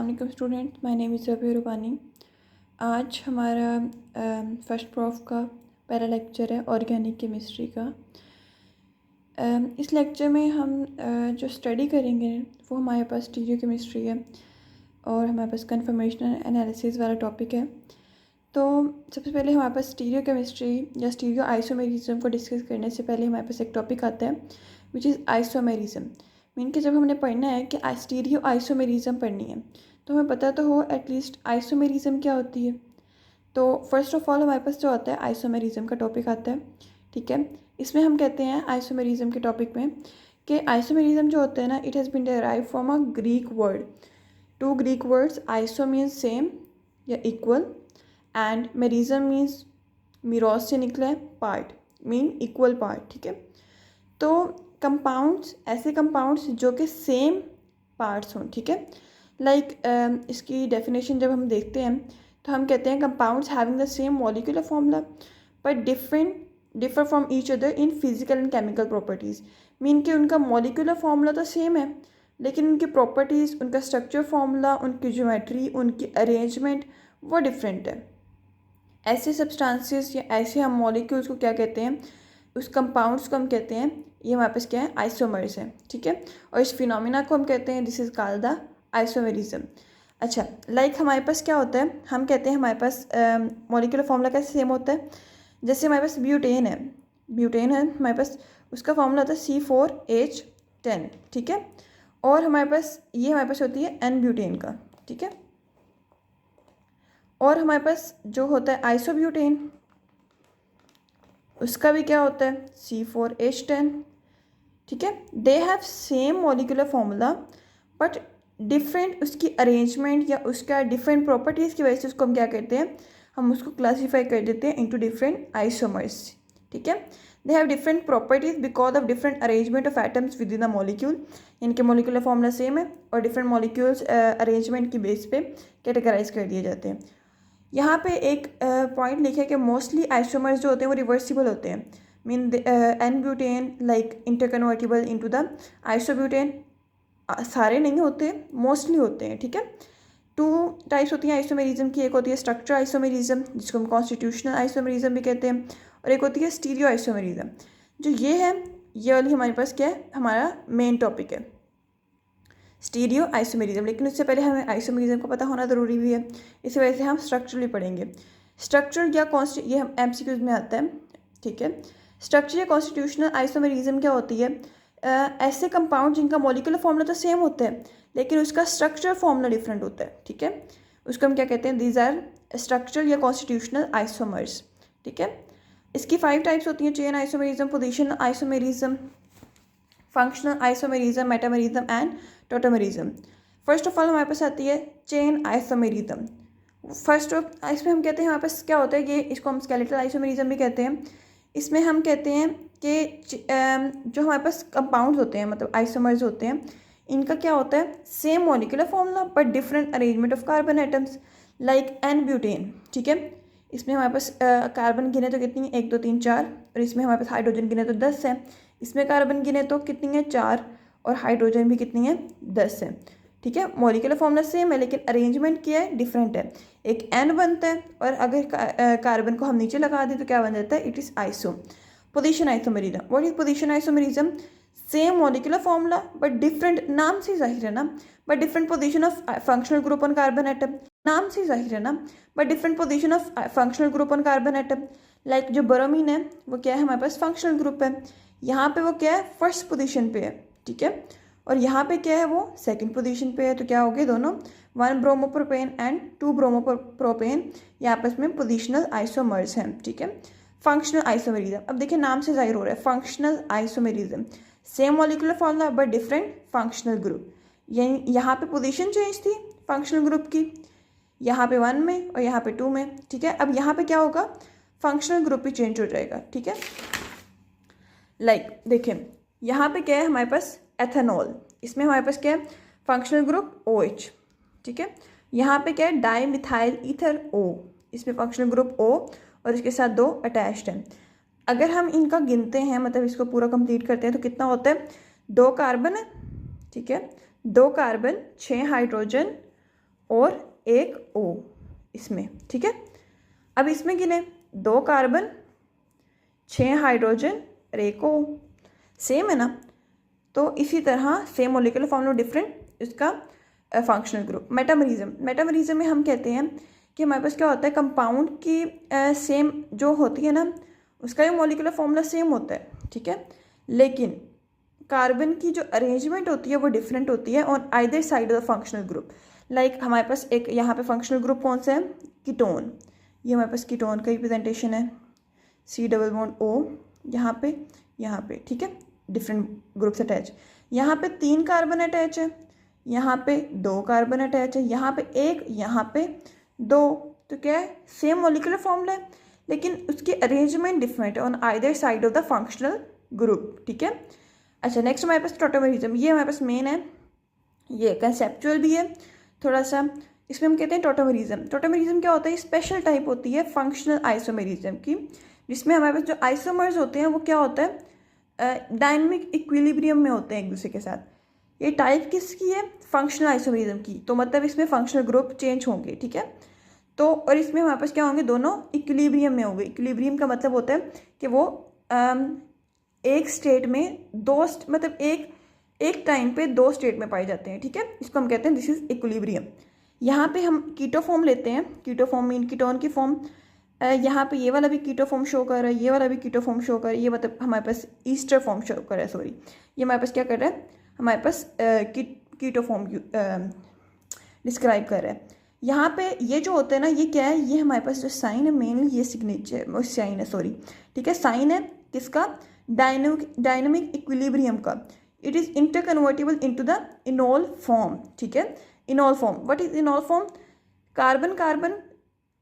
वालेकुम student, my name is रबी रूबानी। आज हमारा फर्स्ट प्रॉफ का पहला लेक्चर है ऑर्गेनिक केमिस्ट्री का। इस लेक्चर में हम जो स्टडी करेंगे वो हमारे पास स्टीरियो केमिस्ट्री है और हमारे पास कन्फर्मेशनल एनालिसिस वाला टॉपिक है। तो सबसे पहले हमारे पास स्टीरियो केमिस्ट्री या स्टीरियो आइसोमेरिज्म को डिस्कस करने से पहले हमारे पास एक टॉपिक आता है विच इज़ आइसोमेरिज्म। मीन कि जब हमने पढ़ना है कि स्टीरियो आइसोमेरिज्म पढ़नी है तो हमें पता तो हो एटलीस्ट आइसोमेरिज्म क्या होती है। तो फर्स्ट ऑफ ऑल हमारे पास जो आता है आइसोमेरिज्म का टॉपिक आता है, ठीक है। इसमें हम कहते हैं आइसोमेरिज्म के टॉपिक में कि आइसोमेरिज्म जो होता है ना, it has been derive from a Greek word. Two Greek words, iso means same या equal and merism means meros से निकला है पार्ट, मीन इक्वल पार्ट, ठीक है। तो कंपाउंड्स, ऐसे कंपाउंड्स जो कि सेम पार्ट्स हों, ठीक है। लाइक इसकी डेफिनेशन जब हम देखते हैं तो हम कहते हैं compounds having the same molecular formula but differ from each other in physical and chemical properties. Mean कि उनका मॉलिक्यूलर फॉर्मूला तो सेम है लेकिन उनकी प्रॉपर्टीज़, उनका स्ट्रक्चर फॉर्मूला, उनकी ज्योमेट्री, उनकी अरेंजमेंट वो डिफरेंट है। ऐसे सब्सटेंसेस या ऐसे हम मॉलिक्यूल्स को क्या कहते हैं, उस कंपाउंड्स को हम कहते हैं, ये हमारे पास क्या है, आइसोमर्स है, ठीक है। और इस फिनोमिना को हम कहते हैं this is called the isomerism. अच्छा, लाइक हमारे पास क्या होता है, हम कहते हैं हमारे पास मॉलिक्यूलर फॉर्मूला कैसे सेम होता है। जैसे हमारे पास ब्यूटेन है हमारे पास, उसका फॉर्मूला होता है C4H10, ठीक है। और हमारे पास होती है N ब्यूटेन का, ठीक है। और हमारे पास जो होता है आइसोब्यूटेन, उसका भी क्या होता है C4H10, ठीक है। They have same molecular formula but different उसकी अरेंजमेंट या उसका डिफरेंट प्रॉपर्टीज़ की वजह से उसको हम क्या करते हैं, हम उसको क्लासीफाई कर देते हैं इनटू डिफरेंट आइसोमर्स, ठीक है। They have different properties because of different arrangement of atoms with in the molecule. इनके मॉलिक्यूलर फॉर्मूला सेम है और डिफरेंट मॉलिक्यूल्स अरेंजमेंट की बेस पे कैटेगराइज कर दिए जाते हैं। यहाँ पे एक पॉइंट लिखा है कि मोस्टली आइसोमर्स जो होते हैं वो रिवर्सिबल होते हैं। Mean n butane like interconvertible into the isobutane, सारे नहीं होते, मोस्टली होते हैं, ठीक है। टू टाइप्स होती हैं आइसोमेरिज्म की, एक होती है स्ट्रक्चर आइसोमेरिज्म जिसको हम कॉन्स्टिट्यूशनल आइसोमेरिज्म भी कहते हैं, और एक होती है स्टीरियो आइसोमेरिज्म। जो ये है, ये वाली हमारे पास क्या है, हमारा मेन टॉपिक है स्टीरियो आइसोमेरिज्म। लेकिन उससे पहले हमें आइसोमेरिज्म को पता होना ज़रूरी भी है, इसी वजह से हम स्ट्रक्चर भी पढ़ेंगे। स्ट्रक्चर या ये हम MCQs में आता है, ठीक है। स्ट्रक्चर या कॉन्स्टिट्यूशनल आइसोमेरिज्म क्या होती है, ऐसे कंपाउंड जिनका मॉलिक्यूलर फॉर्मूला तो सेम होता है लेकिन उसका स्ट्रक्चर फॉर्मूला डिफरेंट होता है, ठीक है। उसको हम क्या कहते हैं, दीज आर स्ट्रक्चर या कॉन्स्टिट्यूशनल आइसोमर्स, ठीक है। इसकी 5 टाइप्स होती हैं, chain isomerism, positional isomerism, functional isomerism, metamerism and tautomerism. First of all हमारे पास आती है चेन आइसोमेरिज्म। इसमें हम कहते हैं हमारे पास क्या होता है, ये इसको हम स्केलेटल आइसोमेरिज्म भी कहते हैं। इसमें हम कहते हैं कि जो हमारे पास कंपाउंड्स होते हैं, मतलब आइसोमर्स होते हैं, इनका क्या होता है, same molecular formula but different arrangement of carbon atoms like an butane, ठीक है। इसमें हमारे पास कार्बन गिने तो कितनी है, 1 2 3 4, और इसमें हमारे पास हाइड्रोजन गिने तो 10 है। इसमें कार्बन गिने तो कितनी है, 4, और हाइड्रोजन भी कितनी है, 10 है, ठीक है। मॉलिक्यूलर फॉर्मूला सेम है लेकिन अरेंजमेंट क्या है, डिफरेंट है। एक एन बनता है और अगर कार्बन को हम नीचे लगा दें तो क्या बन जाता है, it is iso. Position isomerism, what is position isomerism, same molecular formula but different, नाम से जाहिर है ना, but different position of functional group on carbon atom, नाम से जाहिर है ना, but different position of functional group on carbon atom. Like जो ब्रोमीन है वो क्या है, हमारे पास फंक्शनल ग्रुप है, यहाँ पे वो क्या है, फर्स्ट पोजीशन पे है, ठीक है। और यहाँ पे क्या है, वो सेकंड पोजीशन पे है। तो क्या हो गए दोनों, 1 ब्रोमोप्रोपेन एंड 2 ब्रोमोप्रोपेन, ये आपस में पोजिशनल आइसोमर्स हैं, ठीक है। फंक्शनल आइसोमेरिज्म, अब देखिए नाम से जाहिर हो रहा है, functional isomerism, same molecular formula but different functional group. यहाँ पे पोजीशन चेंज थी फंक्शनल ग्रुप की, यहाँ पे 1 में और यहाँ पे 2 में, ठीक है। अब यहाँ पे क्या होगा, फंक्शनल ग्रुप भी चेंज हो जाएगा, ठीक है। लाइक देखिए यहाँ पे क्या है, हमारे पास एथेनॉल, इसमें हमारे पास क्या है, फंक्शनल ग्रुप OH, ठीक है। यहाँ पे क्या है, डाई मिथाइल ईथर O, इसमें फंक्शनल ग्रुप O और इसके साथ 2 अटैच्ड हैं। अगर हम इनका गिनते हैं, मतलब इसको पूरा कंप्लीट करते हैं तो कितना होता है, 2 कार्बन है, ठीक है, 2 कार्बन, 6 हाइड्रोजन और एक O इसमें, ठीक है। अब इसमें गिने 2 कार्बन, 6 हाइड्रोजन और एक O, सेम है ना। तो इसी तरह सेम मोलिकुलर फॉर्मूला डिफरेंट इसका फंक्शनल ग्रुप। मेटामरिज्म में हम कहते हैं कि हमारे पास क्या होता है, कंपाउंड की सेम जो होती है ना उसका भी मोलिकुलर फॉर्मूला सेम होता है, ठीक है, लेकिन कार्बन की जो अरेंजमेंट होती है वो डिफरेंट होती है on either side of the functional group. Like हमारे पास एक यहाँ पे फंक्शनल ग्रुप कौन सा है, कीटोन। ये हमारे पास कीटोन का रिप्रेजेंटेशन है, C डबल बॉन्ड O यहाँ पे, ठीक है, डिफरेंट ग्रुप्स अटैच। यहाँ पे 3 कार्बन अटैच है, यहाँ पे 2 कार्बन अटैच है, यहाँ पे 1, यहाँ पे 2। तो क्या है, सेम मोलिकुलर फॉर्मूला है लेकिन उसकी अरेंजमेंट डिफरेंट है on either side of the functional group, ठीक है। अच्छा, नेक्स्ट हमारे पास टॉटोमेरिज्म। ये हमारे पास मेन है, ये कंसेप्चुअल भी है थोड़ा सा। इसमें हम कहते हैं टॉटोमेरिज्म। टॉटोमेरिज्म क्या होता है, स्पेशल टाइप होती है फंक्शनल आइसोमेरिज्म की, जिसमें हमारे पास जो आइसोमर्स होते हैं वो क्या होता है, डायनामिक इक्विलिब्रियम में होते हैं एक दूसरे के साथ। ये टाइप किसकी है, फंक्शनल आइसोमेरिज्म की। तो मतलब इसमें फंक्शनल ग्रुप चेंज होंगे, ठीक है। तो और इसमें हमारे पास क्या होंगे, दोनों इक्विलिब्रियम में होंगे। इक्विलिब्रियम का मतलब होता है कि वो एक स्टेट में मतलब एक टाइम पे 2 स्टेट में पाए जाते हैं, ठीक है। इसको हम कहते हैं दिस इज इक्विलिब्रियम। यहाँ पे हम कीटो फॉर्म लेते हैं, कीटो फॉर्म मीन कीटोन की फॉर्म। यहाँ पे ये वाला भी कीटो फॉर्म शो कर रहा है, ये वाला भी कीटो फॉर्म शो कर रहा है, ये मतलब हमारे पास ईस्टर फॉर्म शो कर रहा है, सॉरी। ये हमारे पास क्या कर रहा है, हमारे पास कीटो फॉर्म डिस्क्राइब कर रहा है। यहाँ पे ये जो होता है ना, ये क्या है, ये हमारे पास जो साइन है मेनली ये सिग्नेचर साइन है, सॉरी, ठीक है। साइन है किसका, डायनामिक इक्विलिब्रियम का। It is interconvertible into the enol form, ठीक है। Enol form, what is enol form, carbon carbon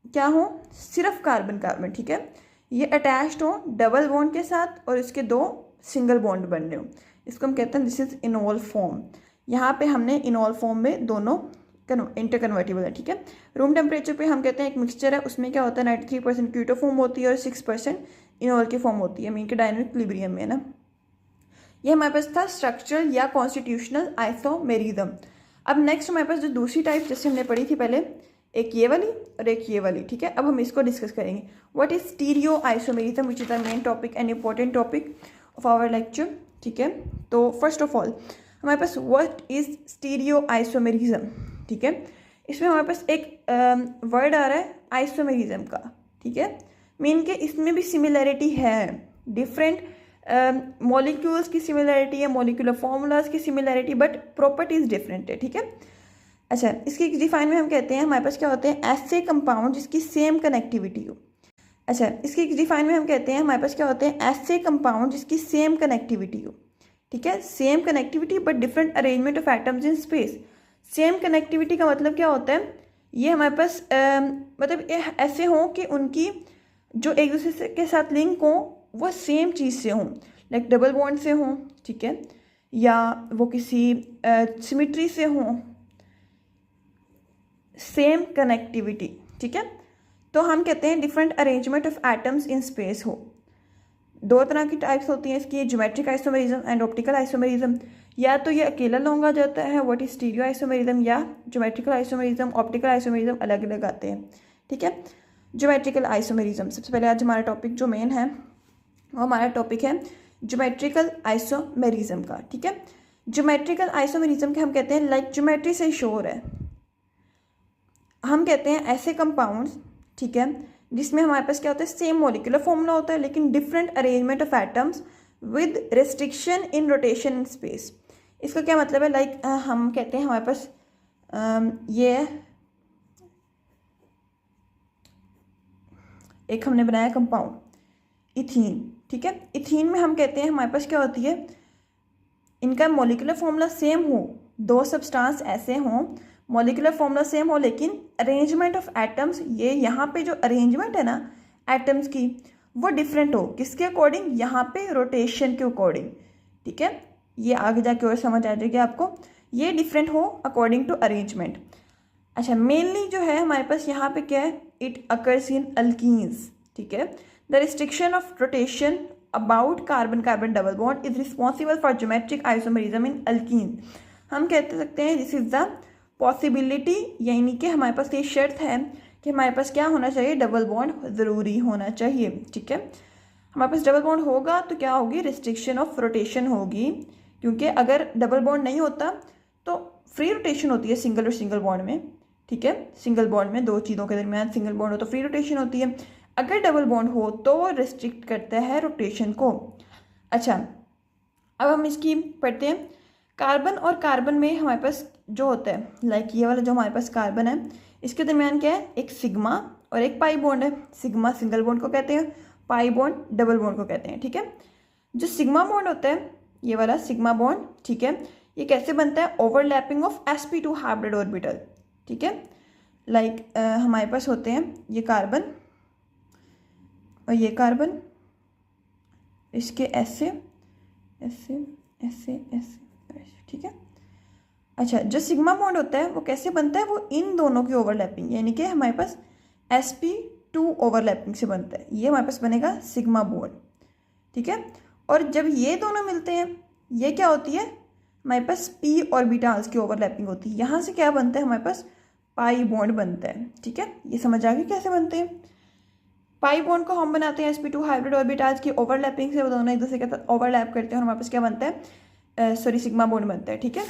क्या हो, सिर्फ कार्बन कार्बन, ठीक है। ये अटैच्ड हो डबल बॉन्ड के साथ और इसके 2 सिंगल बॉन्ड बन रहे हो, इसको हम कहते हैं दिस इज इनोल फॉर्म। यहाँ पे हमने इनोल फॉर्म में दोनों इंटरकन्वर्टेबल है, ठीक है। रूम टेम्परेचर पे हम कहते हैं एक मिक्सचर है, उसमें क्या होता है 93% कीटो फॉर्म होती है और 6% इनोल की फॉर्म होती है, मीन के डायनामिक इक्विलिब्रियम में ना। ये हमारे पास था स्ट्रक्चरल या कॉन्स्टिट्यूशनल आइसोमेरिज्म। अब नेक्स्ट हमारे पास जो दूसरी टाइप जैसे हमने पढ़ी थी पहले, एक ये वाली और एक ये वाली, ठीक है। अब हम इसको डिस्कस करेंगे। What is stereoisomerism, which is the main topic and important topic of our lecture, ठीक है। तो फर्स्ट ऑफ ऑल हमारे पास व्हाट इज स्टीरियो आइसोमेरिज्म, ठीक है। इसमें हमारे पास एक वर्ड आ रहा है आइसोमेरिज्म का, ठीक है। मीन के इसमें भी सिमिलैरिटी है, डिफरेंट मॉलिक्यूल्स की सिमिलैरिटी है, मॉलिक्यूलर फॉर्मूलाज की सिमिलैरिटी, बट प्रॉपर्टीज डिफरेंट है, ठीक है। अच्छा, इसकी डिफाइन में हम कहते हैं हमारे पास क्या होते हैं, ऐसे कंपाउंड जिसकी सेम कनेक्टिविटी हो। अच्छा, इसकी डिफाइन में हम कहते हैं हमारे पास क्या होते हैं, ऐसे कंपाउंड जिसकी सेम कनेक्टिविटी हो, ठीक है। Same connectivity but different arrangement of atoms in space. Same connectivity का मतलब क्या होता है, ये हमारे पास मतलब ऐसे हों कि उनकी जो एक दूसरे के साथ लिंक हो वो सेम चीज़ से हों, लाइक डबल बॉन्ड से हों, ठीक है, या वो किसी सिमिट्री से हों, सेम कनेक्टिविटी, ठीक है। तो हम कहते हैं different arrangement of atoms in space हो। 2 तरह की टाइप्स होती हैं इसकी, geometric isomerism and optical isomerism. या तो ये अकेला लॉन्ग आ जाता है व्हाट इज स्टीरियो आइसोमेरिज्म, या ज्योमेट्रिकल आइसोमेरिज्म, ऑप्टिकल आइसोमेरिज्म अलग अलग आते हैं, ठीक है। ज्योमेट्रिकल आइसोमेरिज्म, सबसे पहले आज हमारा टॉपिक जो मेन है वो हमारा टॉपिक है ज्योमेट्रिकल आइसोमेरिज्म का, ठीक है। ज्योमेट्रिकल आइसोमेरिज्म के हम कहते हैं लाइक ज्योमेट्री से श्योर है, हम कहते हैं ऐसे कंपाउंड्स, ठीक है, जिसमें हमारे पास क्या होता है, सेम मॉलिक्यूलर फॉर्मूला होता है लेकिन different arrangement of atoms with restriction in rotation in space. इसका क्या मतलब है, लाइक हम कहते हैं हमारे पास ये एक हमने बनाया कंपाउंड इथीन, ठीक है। इथीन में हम कहते हैं हमारे पास क्या होती है, इनका मॉलिक्यूलर फॉर्मूला सेम हो, 2 सब्सटेंस ऐसे हों, मॉलिक्यूलर फॉर्मूला सेम हो लेकिन अरेंजमेंट ऑफ एटम्स, ये यहाँ पे जो अरेंजमेंट है ना एटम्स की वो डिफरेंट हो, किसके अकॉर्डिंग, यहाँ पे रोटेशन के अकॉर्डिंग, ठीक है। ये आगे जाके और समझ आ जाएगी आपको, ये डिफरेंट हो अकॉर्डिंग टू अरेंजमेंट। अच्छा, मेनली जो है हमारे पास यहाँ पे क्या है, इट अकर्स इन अल्कीन्स, ठीक है। The restriction of rotation about carbon carbon double bond is responsible for geometric isomerism in alkyne. हम कहते सकते हैं दिस इज द पॉसिबिलिटी यानी कि हमारे पास ये शर्त है कि हमारे पास क्या होना चाहिए, डबल बॉन्ड ज़रूरी होना चाहिए। ठीक है, हमारे पास डबल बॉन्ड होगा तो क्या होगी, रिस्ट्रिक्शन ऑफ रोटेशन होगी, क्योंकि अगर डबल बॉन्ड नहीं होता तो फ्री रोटेशन होती है सिंगल और सिंगल बॉन्ड में। ठीक है, सिंगल बॉन्ड में दो चीज़ों के दरमियान सिंगल बॉन्ड हो तो फ्री रोटेशन होती है, अगर डबल बॉन्ड हो तो वो रिस्ट्रिक्ट करता है रोटेशन को। अच्छा, अब हम इसकी पढ़ते हैं। कार्बन और कार्बन में हमारे पास जो होता है, लाइक ये वाला जो हमारे पास कार्बन है, इसके दरमियान क्या है, एक सिग्मा और एक पाई बॉन्ड है। सिग्मा सिंगल बॉन्ड को कहते हैं, पाई बॉन्ड डबल बॉन्ड को कहते हैं। ठीक है, जो सिग्मा बॉन्ड होता है, ये वाला सिग्मा बॉन्ड, ठीक है, ये कैसे बनता है, overlapping of sp2 hybrid orbital. ठीक है, लाइक हमारे पास होते हैं ये कार्बन और ये कार्बन, इसके ऐसे ऐसे ऐसे ऐसे, ठीक है। अच्छा, जो सिग्मा बॉन्ड होता है वो कैसे बनता है, वो इन दोनों की ओवरलैपिंग, यानी कि हमारे पास sp2 ओवरलैपिंग से बनता है, ये हमारे पास बनेगा सिग्मा बॉन्ड। ठीक है, और जब ये दोनों मिलते हैं, ये क्या होती है, हमारे पास p ऑर्बिटल्स की ओवरलैपिंग होती है, यहाँ से क्या बनता है, हमारे पास पाई बॉन्ड बनता है। ठीक है, ये समझ आ गई कैसे बनते हैं। पाई बॉन्ड को हम बनाते हैं sp2 हाइब्रिड ऑर्बिटल्स की ओवरलैपिंग से, वो दोनों एक दूसरे के साथ ओवरलैप करते हैं और हमारे पास क्या बनता है, सिग्मा बॉन्ड बनता है। ठीक है,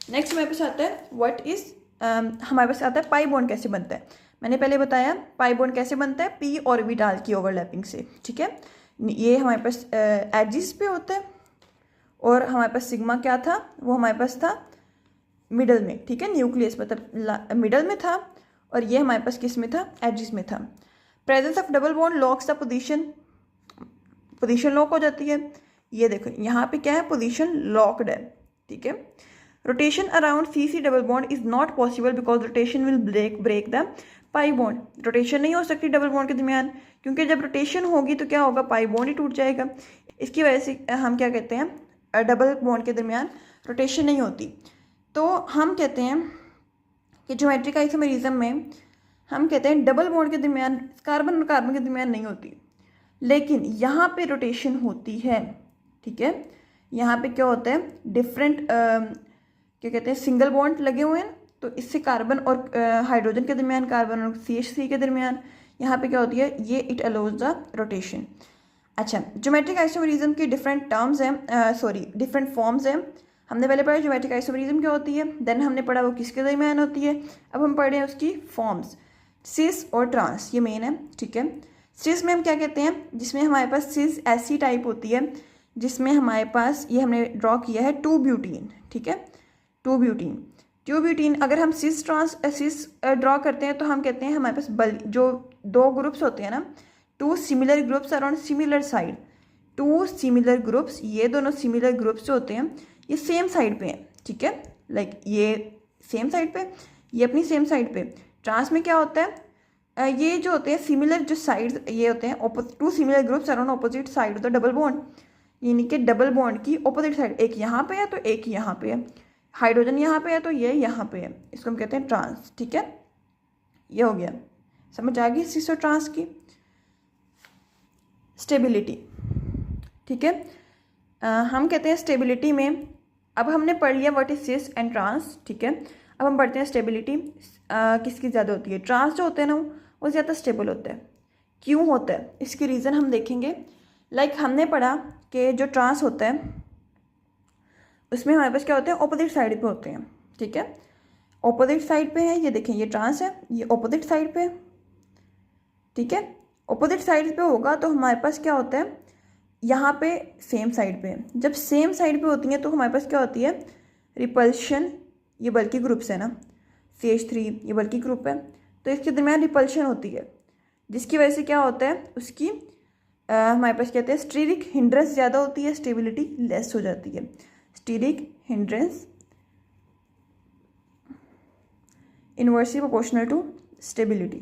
नेक्स्ट हमारे पास आता है व्हाट इज, हमारे पास आता है पाई बॉन्ड कैसे बनता है। मैंने पहले बताया पाई बॉन्ड कैसे बनता है, p ऑर्बिटल की ओवरलैपिंग से। ठीक है, ये हमारे पास एजिस पे होता है और हमारे पास सिग्मा क्या था, वो हमारे पास था मिडल में। ठीक है, न्यूक्लियस मतलब मिडल में था, और ये हमारे पास किस में था, एजिस में था। Presence of double bond locks the position, position lock हो जाती है। ये देखो यहाँ पे क्या है, पोजीशन लॉक्ड है। ठीक है, rotation around C double bond is not possible because rotation will break the pi bond. Rotation नहीं हो सकती डबल बॉन्ड के दरमियान, क्योंकि जब रोटेशन होगी तो क्या होगा, पाई बॉन्ड ही टूट जाएगा। इसकी वजह से हम क्या कहते हैं, डबल बॉन्ड के दरमियान रोटेशन नहीं होती। तो हम कहते हैं कि ज्योमेट्रिक आइसोमेरिज्म में हम कहते हैं डबल बॉन्ड के दरमियान, कार्बन और कार्बन के दरमियान नहीं होती, लेकिन यहाँ पे रोटेशन होती है। ठीक है, यहाँ पे क्या होता है, डिफरेंट क्या कहते हैं, सिंगल बॉन्ड लगे हुए हैं, तो इससे कार्बन और हाइड्रोजन के दरमियान, कार्बन और CH3 के दरमियान यहाँ पे क्या होती है, ये इट अलाउज द रोटेशन। अच्छा, ज्योमेट्रिक आइसोमेरिज्म की डिफरेंट टर्म्स हैं, डिफरेंट फॉर्म्स हैं। हमने पहले पढ़ा ज्योमेट्रिक आइसोमेरिज्म क्या होती है, देन हमने पढ़ा वो किसके दरमियान होती है, अब हम पढ़ रहे हैं उसकी फॉर्म्स, सिस और ट्रांस, ये मेन है। ठीक है, सिस में हम क्या कहते हैं, जिसमें हमारे पास सिस ऐसी टाइप होती है जिसमें हमारे पास, ये हमने ड्रॉ किया है 2-ब्यूटीन। ठीक है, 2-ब्यूटीन अगर हम सिस ड्रॉ करते हैं तो हम कहते हैं हमारे पास जो दो ग्रुप्स होते हैं ना, 2 similar groups around similar side, 2 similar groups, ये दोनों सिमिलर ग्रुप्स जो होते हैं ये सेम साइड पे हैं। ठीक है, लाइक ये सेम साइड पे, ये अपनी सेम साइड पे। ट्रांस में क्या होता है, ये जो होते हैं सिमिलर जो साइड्स, ये होते हैं 2 similar groups around opposite side of the double bond, यानी कि डबल बॉन्ड की ऑपोजिट साइड, एक यहाँ पे है तो एक यहाँ पे है, हाइड्रोजन यहाँ पे है तो ये यहाँ पे है, इसको हम कहते हैं ट्रांस। ठीक है, ये हो गया, समझ आ गई सिस और ट्रांस की। स्टेबिलिटी, ठीक है, हम कहते हैं स्टेबिलिटी में, अब हमने पढ़ लिया what is cis and trans. ठीक है, अब हम पढ़ते हैं स्टेबिलिटी किसकी ज़्यादा होती है। ट्रांस जो होते हैं ना वो ज़्यादा स्टेबल होता है। क्यों होता है, इसकी रीज़न हम देखेंगे। लाइक हमने पढ़ा कि जो ट्रांस होता है उसमें हमारे पास क्या होते हैं, ऑपोजिट साइड पे होते हैं। ठीक है, ऑपोजिट साइड पे है, ये देखें ये ट्रांस है, ये ऑपोजिट साइड पे। ठीक है, ऑपोजिट साइड पे होगा तो हमारे पास क्या होता है, यहाँ पे सेम साइड पे, जब सेम साइड पे होती हैं तो हमारे पास क्या होती है, रिपल्शन, ये बल्कि ग्रुप्स है ना, CH3 ये बल्कि ग्रुप है, तो इसके दरमियान रिपल्शन होती है, जिसकी वजह से क्या होता है, उसकी हमारे पास कहते हैं स्टीरिक हिंड्रेंस ज़्यादा होती है, स्टेबिलिटी लेस हो जाती है। Steric hindrance inversely proportional to stability.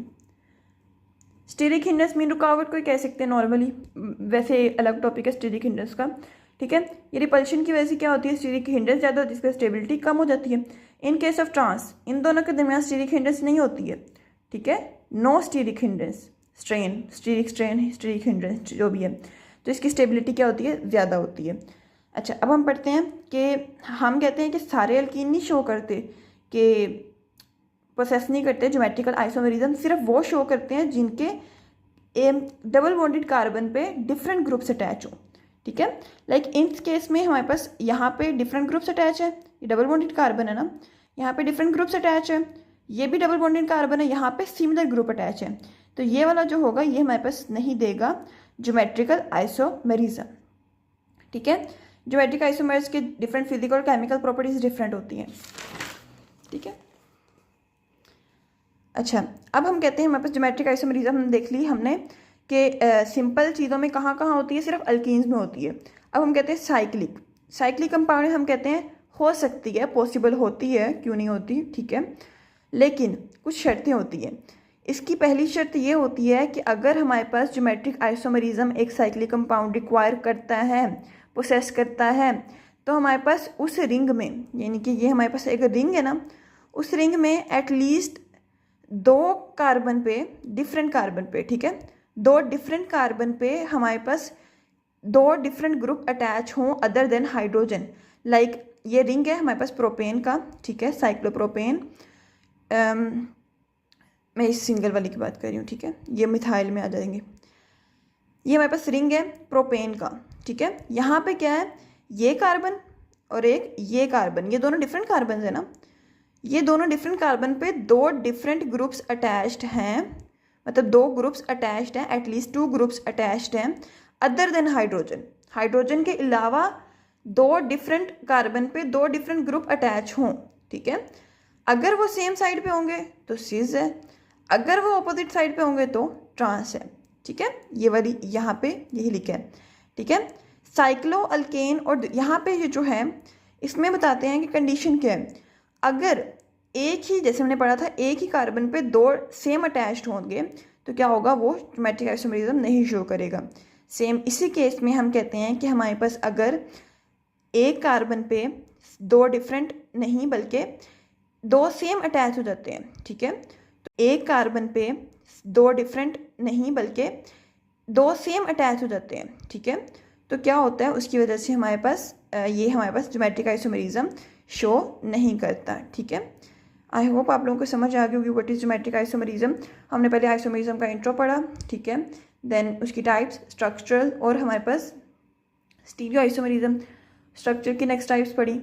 Steric hindrance mean रुकावट को कह सकते हैं नॉर्मली, वैसे अलग टॉपिक है स्टीरिक हिंड्रेंस का। ठीक है, ये रिपल्शन की वजह से क्या होती है, स्टीरिक हिंड्रेंस ज़्यादा होती है, जिसकी स्टेबिलिटी कम हो जाती है। इन केस ऑफ ट्रांस इन दोनों के दरमियान स्टीरिक हिंड्रेंस नहीं होती है। ठीक है, no steric hindrance, steric hindrance जो भी है, तो इसकी स्टेबिलिटी क्या होती है, ज़्यादा होती है। अच्छा, अब हम पढ़ते हैं कि हम कहते हैं कि सारे अल्कीन नहीं शो करते कि प्रोसेस नहीं करते ज्योमेट्रिकल आइसोमेरिज्म, सिर्फ वो शो करते हैं जिनके डबल बॉन्डेड कार्बन पे डिफरेंट ग्रुप्स अटैच हो। ठीक है, लाइक इन केस में हमारे पास यहाँ पे डिफरेंट ग्रुप्स अटैच है, ये डबल बॉन्डेड कार्बन है ना, यहाँ पे डिफरेंट ग्रुप्स अटैच है, ये भी डबल बॉन्डेड कार्बन है, यहाँ पे सिमिलर ग्रुप अटैच है, तो ये वाला जो होगा ये हमारे पास नहीं देगा ज्योमेट्रिकल आइसोमेरिज्म। ठीक है, ज्योमेट्रिक आइसोमर्स के डिफरेंट फिजिकल और केमिकल प्रॉपर्टीज डिफरेंट होती हैं। ठीक है, अच्छा अब हम कहते हैं हमारे पास ज्योमेट्रिक आइसोमेरिज्म हम देख ली हमने कि सिंपल चीज़ों में कहाँ कहाँ होती है, सिर्फ अल्कीन्स में होती है। अब हम कहते हैं साइक्लिक कंपाउंड हम कहते हैं हो सकती है, पॉसिबल होती है, क्यों नहीं होती। ठीक है, लेकिन कुछ शर्तें होती हैं। इसकी पहली शर्त ये होती है कि अगर हमारे पास ज्योमेट्रिक आइसोमेरिज्म एक साइक्लिक कंपाउंड रिक्वायर करता है, प्रोसेस करता है, तो हमारे पास उस रिंग में, यानी कि ये हमारे पास एक रिंग है ना, उस रिंग में एटलीस्ट 2 कार्बन पे, डिफरेंट कार्बन पे, ठीक है, 2 डिफरेंट कार्बन पे हमारे पास 2 डिफरेंट ग्रुप अटैच हों अदर देन हाइड्रोजन। लाइक ये रिंग है हमारे पास प्रोपेन का, ठीक है, साइक्लोप्रोपेन, मैं इस सिंगल वाली की बात कर रही हूँ। ठीक है, ये मिथाइल में आ जाएंगे। ये हमारे पास रिंग है प्रोपेन का। ठीक है, यहाँ पे क्या है, ये कार्बन और एक ये कार्बन, ये दोनों डिफरेंट कार्बन है ना, ये दोनों डिफरेंट कार्बन पे 2 डिफरेंट ग्रुप्स अटैच्ड हैं, मतलब 2 ग्रुप्स अटैच्ड हैं, एटलीस्ट 2 ग्रुप्स अटैच्ड हैं अदर देन हाइड्रोजन। हाइड्रोजन के अलावा 2 डिफरेंट कार्बन पे 2 डिफरेंट ग्रुप अटैच हों। ठीक है, अगर वो सेम साइड पे होंगे तो सिस है, अगर वो अपोजिट साइड पे होंगे तो ट्रांस है। ठीक है, ये वाली यहाँ पे यही लिखा है। ठीक है, साइक्लो अल्केन और यहाँ पे ये जो है इसमें बताते हैं कि कंडीशन क्या है। अगर एक ही, जैसे हमने पढ़ा था, एक ही कार्बन पे 2 सेम अटैच्ड होंगे तो क्या होगा, वो ज्योमेट्रिक आइसोमेरिज्म नहीं शो करेगा। सेम इसी केस में हम कहते हैं कि हमारे पास अगर एक कार्बन पे 2 डिफरेंट नहीं बल्कि 2 सेम अटैच हो जाते हैं। ठीक है, तो एक कार्बन पे 2 डिफरेंट नहीं बल्कि 2 सेम अटैच हो जाते हैं। ठीक है, तो क्या होता है, उसकी वजह से हमारे पास ये हमारे पास ज्योमेट्रिक आइसोमेरिज्म शो नहीं करता। ठीक है, आई होप आप लोगों को समझ आ गई होगी व्हाट इज ज्योमेट्रिक आइसोमेरिज्म। हमने पहले आइसोमेरिज्म का इंट्रो पढ़ा, ठीक है, देन उसकी टाइप्स, स्ट्रक्चरल, और हमारे पास स्टीरियो आइसोमेरिज्म, स्ट्रक्चर की नेक्स्ट टाइप्स पढ़ी।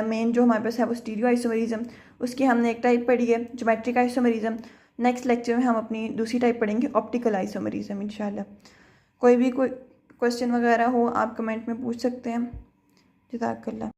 मेन जो हमारे पास है वो स्टीरियो आइसोमेरिज्म, उसकी हमने एक टाइप पढ़ी है ज्योमेट्रिक आइसोमेरिज्म। नेक्स्ट लेक्चर में हम अपनी दूसरी टाइप पढ़ेंगे ऑप्टिकल आइसोमेरिज्म इंशाल्लाह। कोई क्वेश्चन वगैरह हो आप कमेंट में पूछ सकते हैं। जज़ाकल्लाह।